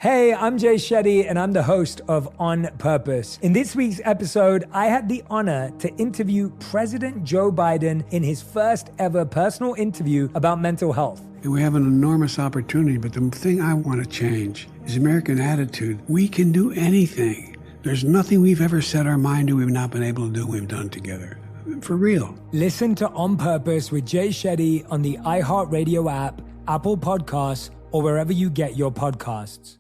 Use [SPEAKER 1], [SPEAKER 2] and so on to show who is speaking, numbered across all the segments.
[SPEAKER 1] Hey, I'm Jay Shetty, and I'm the host of On Purpose. In this week's episode, I had the honor to interview President Joe Biden in his first ever personal interview about mental health.
[SPEAKER 2] We have an enormous opportunity, but the thing I want to change is American attitude. We can do anything. There's nothing we've ever set our mind to we've not been able to do we've done together. For real.
[SPEAKER 1] Listen to On Purpose with Jay Shetty on the iHeartRadio app, Apple Podcasts, or wherever you get your podcasts.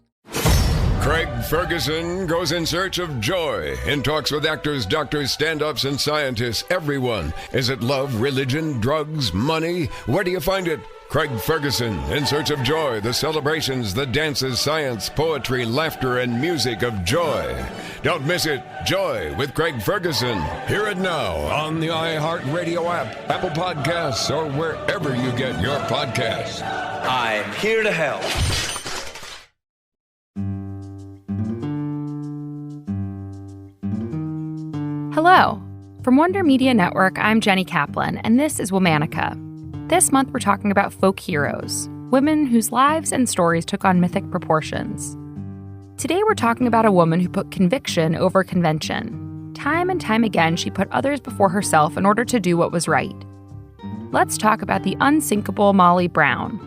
[SPEAKER 3] Craig Ferguson goes in search of joy and talks with actors, doctors, stand-ups, and scientists. Everyone. Is it love, religion, drugs, money? Where do you find it? Craig Ferguson, In Search of Joy, the celebrations, the dances, science, poetry, laughter, and music of joy. Don't miss it. Joy with Craig Ferguson. Hear it now on the iHeartRadio app, Apple Podcasts, or wherever you get your podcasts.
[SPEAKER 4] I'm here to help.
[SPEAKER 5] Hello. From Wonder Media Network, I'm Jenny Kaplan, and this is Womanica. This month, we're talking about folk heroes, women whose lives and stories took on mythic proportions. Today, we're talking about a woman who put conviction over convention. Time and time again, she put others before herself in order to do what was right. Let's talk about the unsinkable Molly Brown.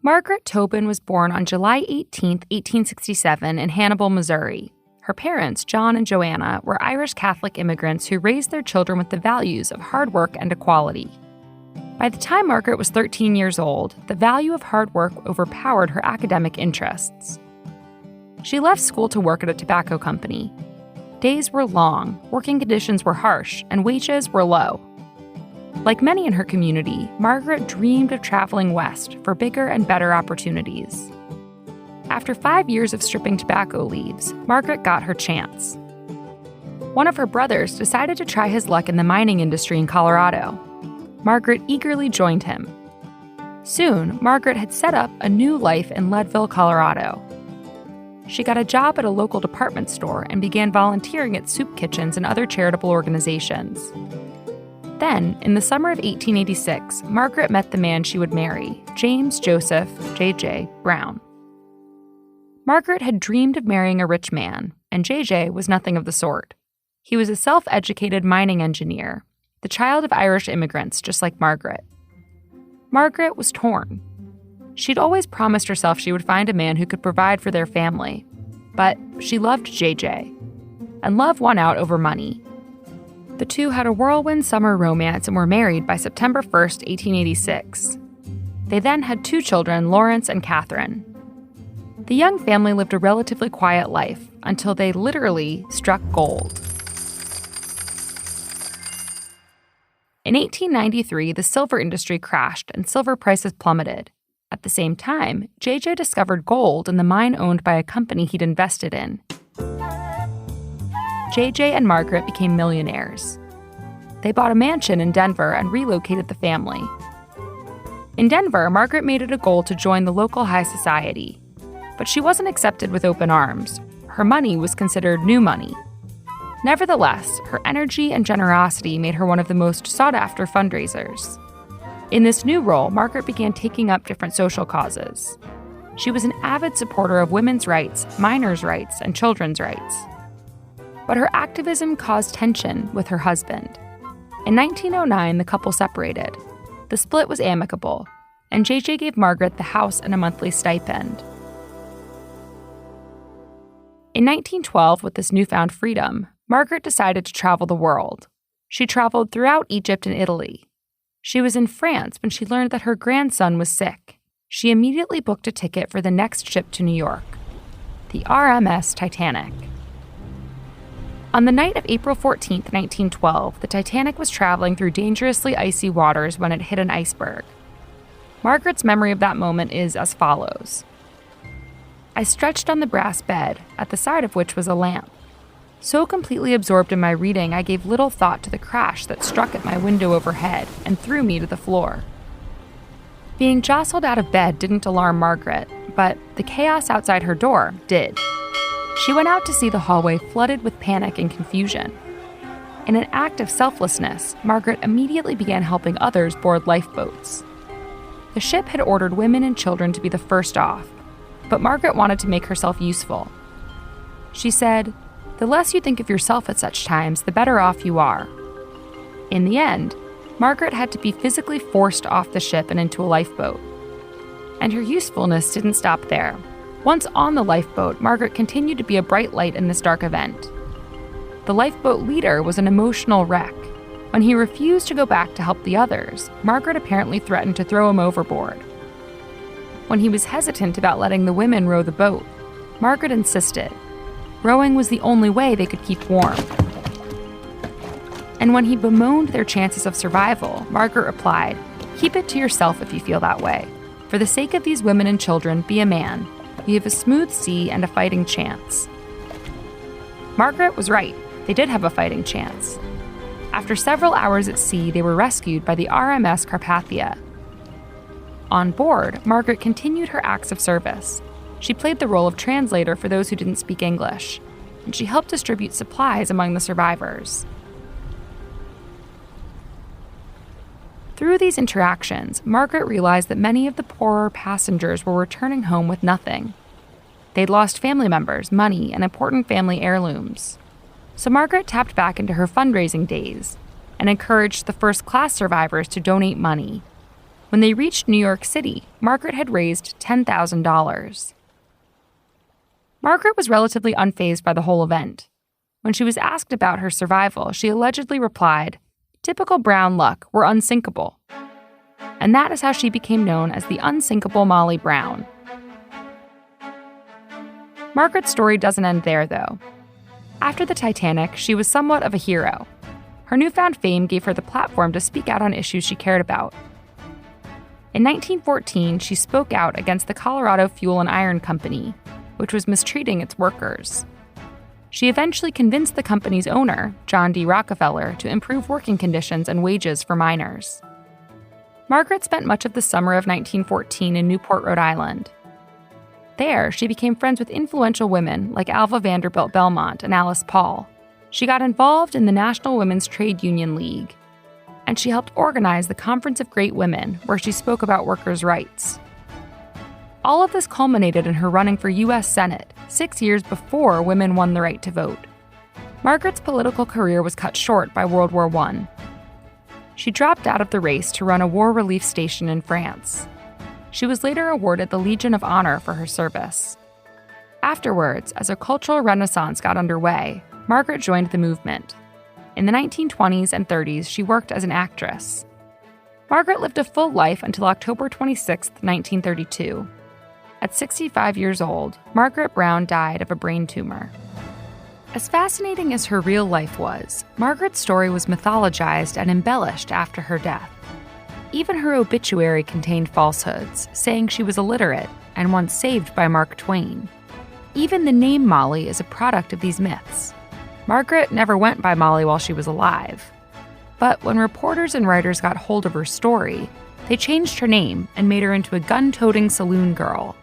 [SPEAKER 5] Margaret Tobin was born on July 18, 1867, in Hannibal, Missouri. Her parents, John and Joanna, were Irish Catholic immigrants who raised their children with the values of hard work and equality. By the time Margaret was 13 years old, the value of hard work overpowered her academic interests. She left school to work at a tobacco company. Days were long, working conditions were harsh, and wages were low. Like many in her community, Margaret dreamed of traveling west for bigger and better opportunities. After 5 years of stripping tobacco leaves, Margaret got her chance. One of her brothers decided to try his luck in the mining industry in Colorado. Margaret eagerly joined him. Soon, Margaret had set up a new life in Leadville, Colorado. She got a job at a local department store and began volunteering at soup kitchens and other charitable organizations. Then, in the summer of 1886, Margaret met the man she would marry, James Joseph J.J. Brown. Margaret had dreamed of marrying a rich man, and J.J. was nothing of the sort. He was a self-educated mining engineer, the child of Irish immigrants, just like Margaret. Margaret was torn. She'd always promised herself she would find a man who could provide for their family, but she loved J.J., and love won out over money. The two had a whirlwind summer romance and were married by September 1st, 1886. They then had 2 children, Lawrence and Catherine. The young family lived a relatively quiet life until they literally struck gold. In 1893, the silver industry crashed and silver prices plummeted. At the same time, J.J. discovered gold in the mine owned by a company he'd invested in. J.J. and Margaret became millionaires. They bought a mansion in Denver and relocated the family. In Denver, Margaret made it a goal to join the local high society. But she wasn't accepted with open arms. Her money was considered new money. Nevertheless, her energy and generosity made her one of the most sought-after fundraisers. In this new role, Margaret began taking up different social causes. She was an avid supporter of women's rights, minors' rights, and children's rights. But her activism caused tension with her husband. In 1909, the couple separated. The split was amicable, and J.J. gave Margaret the house and a monthly stipend. In 1912, with this newfound freedom, Margaret decided to travel the world. She traveled throughout Egypt and Italy. She was in France when she learned that her grandson was sick. She immediately booked a ticket for the next ship to New York, the RMS Titanic. On the night of April 14, 1912, the Titanic was traveling through dangerously icy waters when it hit an iceberg. Margaret's memory of that moment is as follows. I stretched on the brass bed, at the side of which was a lamp. So completely absorbed in my reading, I gave little thought to the crash that struck at my window overhead and threw me to the floor. Being jostled out of bed didn't alarm Margaret, but the chaos outside her door did. She went out to see the hallway flooded with panic and confusion. In an act of selflessness, Margaret immediately began helping others board lifeboats. The ship had ordered women and children to be the first off, but Margaret wanted to make herself useful. She said, "The less you think of yourself at such times, the better off you are." In the end, Margaret had to be physically forced off the ship and into a lifeboat. And her usefulness didn't stop there. Once on the lifeboat, Margaret continued to be a bright light in this dark event. The lifeboat leader was an emotional wreck. When he refused to go back to help the others, Margaret apparently threatened to throw him overboard. When he was hesitant about letting the women row the boat, Margaret insisted. Rowing was the only way they could keep warm. And when he bemoaned their chances of survival, Margaret replied, "Keep it to yourself if you feel that way. For the sake of these women and children, be a man. We have a smooth sea and a fighting chance." Margaret was right. They did have a fighting chance. After several hours at sea, they were rescued by the RMS Carpathia. On board, Margaret continued her acts of service. She played the role of translator for those who didn't speak English, and she helped distribute supplies among the survivors. Through these interactions, Margaret realized that many of the poorer passengers were returning home with nothing. They'd lost family members, money, and important family heirlooms. So Margaret tapped back into her fundraising days and encouraged the first-class survivors to donate money. When they reached New York City, Margaret had raised $10,000. Margaret was relatively unfazed by the whole event. When she was asked about her survival, she allegedly replied, "Typical Brown luck, we're unsinkable." And that is how she became known as the Unsinkable Molly Brown. Margaret's story doesn't end there, though. After the Titanic, she was somewhat of a hero. Her newfound fame gave her the platform to speak out on issues she cared about. In 1914, she spoke out against the Colorado Fuel and Iron Company, which was mistreating its workers. She eventually convinced the company's owner, John D. Rockefeller, to improve working conditions and wages for miners. Margaret spent much of the summer of 1914 in Newport, Rhode Island. There, she became friends with influential women like Alva Vanderbilt Belmont and Alice Paul. She got involved in the National Women's Trade Union League, and she helped organize the Conference of Great Women, where she spoke about workers' rights. All of this culminated in her running for U.S. Senate 6 years before women won the right to vote. Margaret's political career was cut short by World War I. She dropped out of the race to run a war relief station in France. She was later awarded the Legion of Honor for her service. Afterwards, as a cultural renaissance got underway, Margaret joined the movement. In the 1920s and 30s, she worked as an actress. Margaret lived a full life until October 26, 1932. At 65 years old, Margaret Brown died of a brain tumor. As fascinating as her real life was, Margaret's story was mythologized and embellished after her death. Even her obituary contained falsehoods, saying she was illiterate and once saved by Mark Twain. Even the name Molly is a product of these myths. Margaret never went by Molly while she was alive. But when reporters and writers got hold of her story, they changed her name and made her into a gun-toting saloon girl.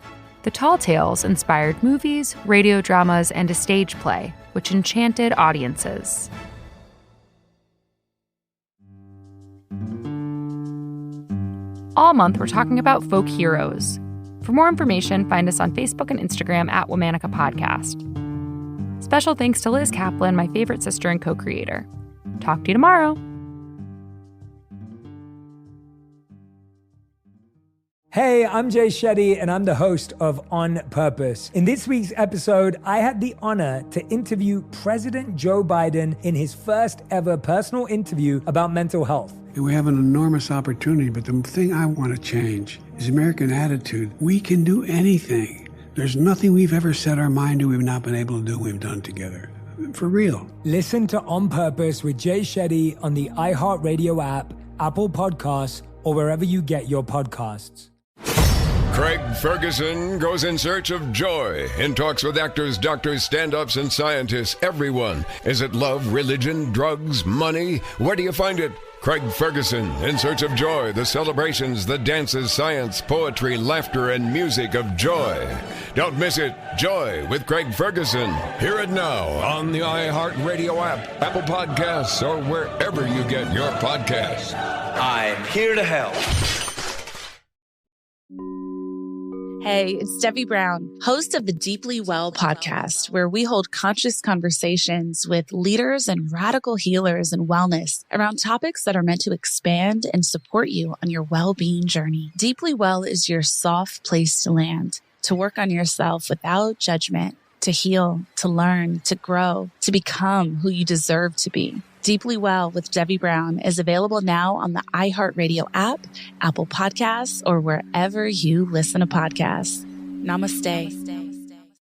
[SPEAKER 5] The tall tales inspired movies, radio dramas, and a stage play, which enchanted audiences. All month, we're talking about folk heroes. For more information, find us on Facebook and Instagram at Womanica Podcast. Special thanks to Liz Kaplan, my favorite sister and co-creator. Talk to you tomorrow.
[SPEAKER 1] Hey, I'm Jay Shetty, and I'm the host of On Purpose. In this week's episode, I had the honor to interview President Joe Biden in his first ever personal interview about mental health.
[SPEAKER 2] We have an enormous opportunity, but the thing I want to change is American attitude. We can do anything. There's nothing we've ever set our mind to we've not been able to do we've done together. For real.
[SPEAKER 1] Listen to On Purpose with Jay Shetty on the iHeartRadio app, Apple Podcasts, or wherever you get your podcasts.
[SPEAKER 3] Craig Ferguson goes in search of joy and talks with actors, doctors, stand-ups, and scientists. Everyone. Is it love, religion, drugs, money? Where do you find it? Craig Ferguson, In Search of Joy, the celebrations, the dances, science, poetry, laughter, and music of joy. Don't miss it. Joy with Craig Ferguson. Hear it now on the iHeartRadio app, Apple Podcasts, or wherever you get your podcasts.
[SPEAKER 4] I'm here to help.
[SPEAKER 6] Hey, it's Debbie Brown, host of the Deeply Well podcast, where we hold conscious conversations with leaders and radical healers in wellness around topics that are meant to expand and support you on your well-being journey. Deeply Well is your soft place to land, to work on yourself without judgment, to heal, to learn, to grow, to become who you deserve to be. Deeply Well with Debbie Brown is available now on the iHeartRadio app, Apple Podcasts, or wherever you listen to podcasts. Namaste.